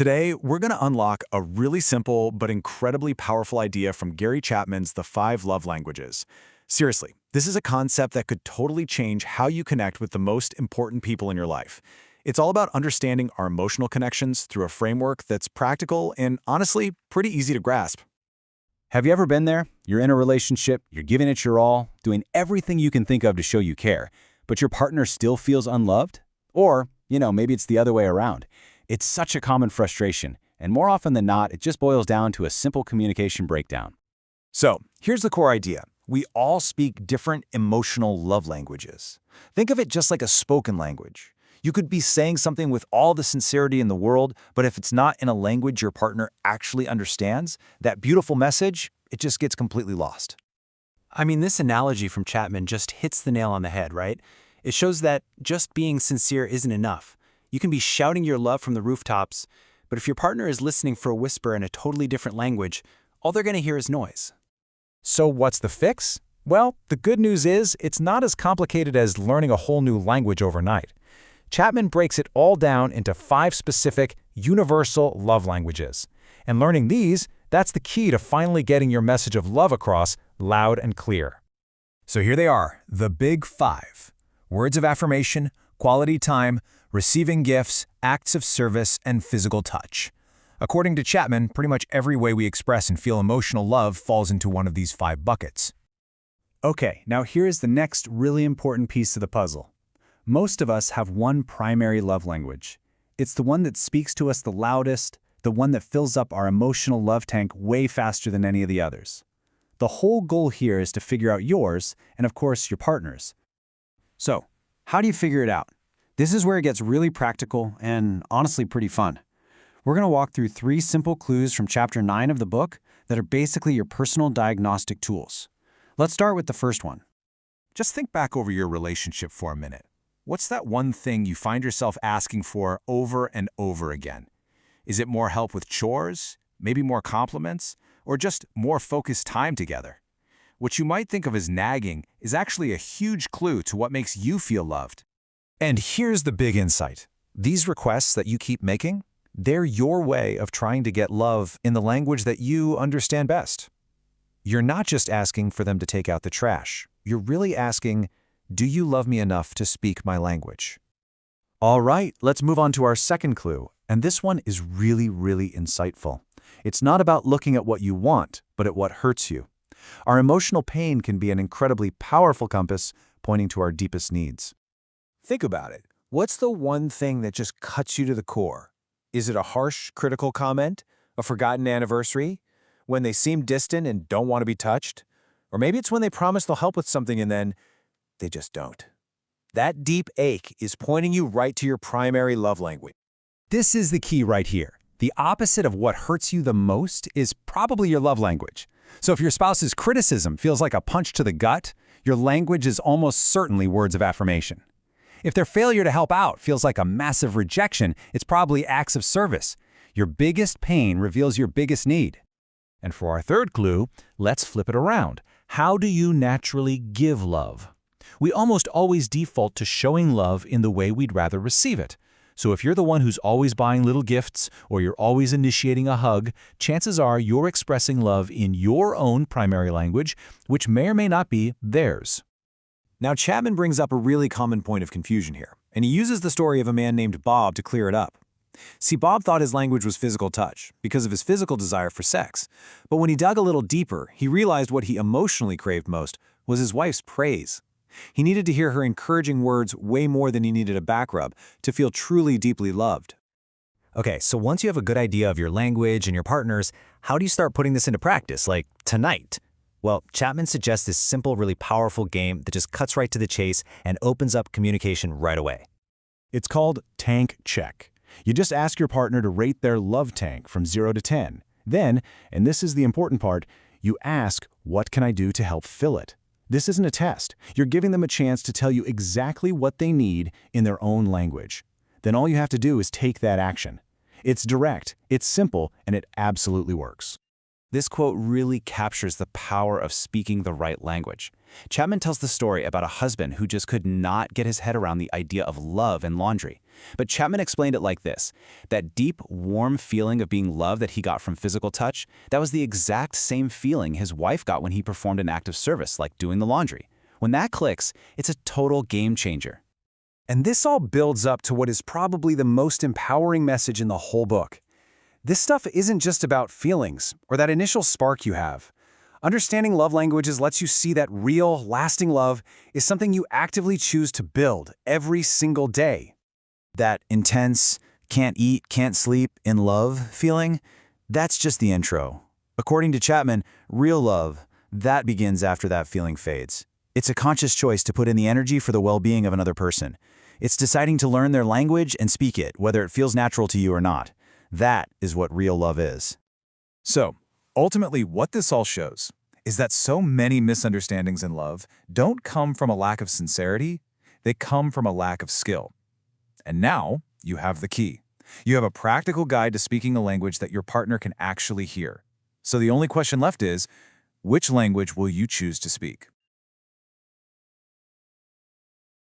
Today, we're going to unlock a really simple but incredibly powerful idea from Gary Chapman's The Five Love Languages. Seriously, this is a concept that could totally change how you connect with the most important people in your life. It's all about understanding our emotional connections through a framework that's practical and, honestly, pretty easy to grasp. Have you ever been there? You're in a relationship, you're giving it your all, doing everything you can think of to show you care, but your partner still feels unloved? Or, maybe it's the other way around. It's such a common frustration, and more often than not, it just boils down to a simple communication breakdown. So, here's the core idea. We all speak different emotional love languages. Think of it just like a spoken language. You could be saying something with all the sincerity in the world, but if it's not in a language your partner actually understands, that beautiful message, it just gets completely lost. I mean, this analogy from Chapman just hits the nail on the head, right? It shows that just being sincere isn't enough. You can be shouting your love from the rooftops, but if your partner is listening for a whisper in a totally different language, all they're going to hear is noise. So what's the fix? Well, the good news is it's not as complicated as learning a whole new language overnight. Chapman breaks it all down into 5 specific, universal love languages. And learning these, that's the key to finally getting your message of love across loud and clear. So here they are, the big 5. Words of affirmation, quality time, receiving gifts, acts of service, and physical touch. According to Chapman, pretty much every way we express and feel emotional love falls into one of these 5 buckets. Okay, now here's the next really important piece of the puzzle. Most of us have one primary love language. It's the one that speaks to us the loudest, the one that fills up our emotional love tank way faster than any of the others. The whole goal here is to figure out yours and, of course, your partner's. So, how do you figure it out? This is where it gets really practical and honestly pretty fun. We're going to walk through 3 simple clues from Chapter 9 of the book that are basically your personal diagnostic tools. Let's start with the first one. Just think back over your relationship for a minute. What's that one thing you find yourself asking for over and over again? Is it more help with chores, maybe more compliments, or just more focused time together? What you might think of as nagging is actually a huge clue to what makes you feel loved. And here's the big insight. These requests that you keep making, they're your way of trying to get love in the language that you understand best. You're not just asking for them to take out the trash. You're really asking, do you love me enough to speak my language? All right, let's move on to our second clue. And this one is really, really insightful. It's not about looking at what you want, but at what hurts you. Our emotional pain can be an incredibly powerful compass pointing to our deepest needs. Think about it. What's the one thing that just cuts you to the core? Is it a harsh, critical comment? A forgotten anniversary? When they seem distant and don't want to be touched? Or maybe it's when they promise they'll help with something and then they just don't. That deep ache is pointing you right to your primary love language. This is the key right here. The opposite of what hurts you the most is probably your love language. So if your spouse's criticism feels like a punch to the gut, your language is almost certainly words of affirmation. If their failure to help out feels like a massive rejection, it's probably acts of service. Your biggest pain reveals your biggest need. And for our third clue, let's flip it around. How do you naturally give love? We almost always default to showing love in the way we'd rather receive it. So if you're the one who's always buying little gifts or you're always initiating a hug, chances are you're expressing love in your own primary language, which may or may not be theirs. Now, Chapman brings up a really common point of confusion here, and he uses the story of a man named Bob to clear it up. See, Bob thought his language was physical touch because of his physical desire for sex. But when he dug a little deeper, he realized what he emotionally craved most was his wife's praise. He needed to hear her encouraging words way more than he needed a back rub to feel truly deeply loved. Okay, so once you have a good idea of your language and your partner's, how do you start putting this into practice, like tonight? Well, Chapman suggests this simple, really powerful game that just cuts right to the chase and opens up communication right away. It's called Tank Check. You just ask your partner to rate their love tank from 0 to 10. Then, and this is the important part, you ask, what can I do to help fill it? This isn't a test. You're giving them a chance to tell you exactly what they need in their own language. Then all you have to do is take that action. It's direct, it's simple, and it absolutely works. This quote really captures the power of speaking the right language. Chapman tells the story about a husband who just could not get his head around the idea of love and laundry. But Chapman explained it like this: that deep, warm feeling of being loved that he got from physical touch, that was the exact same feeling his wife got when he performed an act of service, like doing the laundry. When that clicks, it's a total game changer. And this all builds up to what is probably the most empowering message in the whole book. This stuff isn't just about feelings or that initial spark you have. Understanding love languages lets you see that real, lasting love is something you actively choose to build every single day. That intense, can't eat, can't sleep, in love feeling, that's just the intro. According to Chapman, real love, that begins after that feeling fades. It's a conscious choice to put in the energy for the well-being of another person. It's deciding to learn their language and speak it, whether it feels natural to you or not. That is what real love is. So, ultimately, what this all shows is that so many misunderstandings in love don't come from a lack of sincerity, they come from a lack of skill. And now, you have the key. You have a practical guide to speaking a language that your partner can actually hear. So the only question left is, which language will you choose to speak?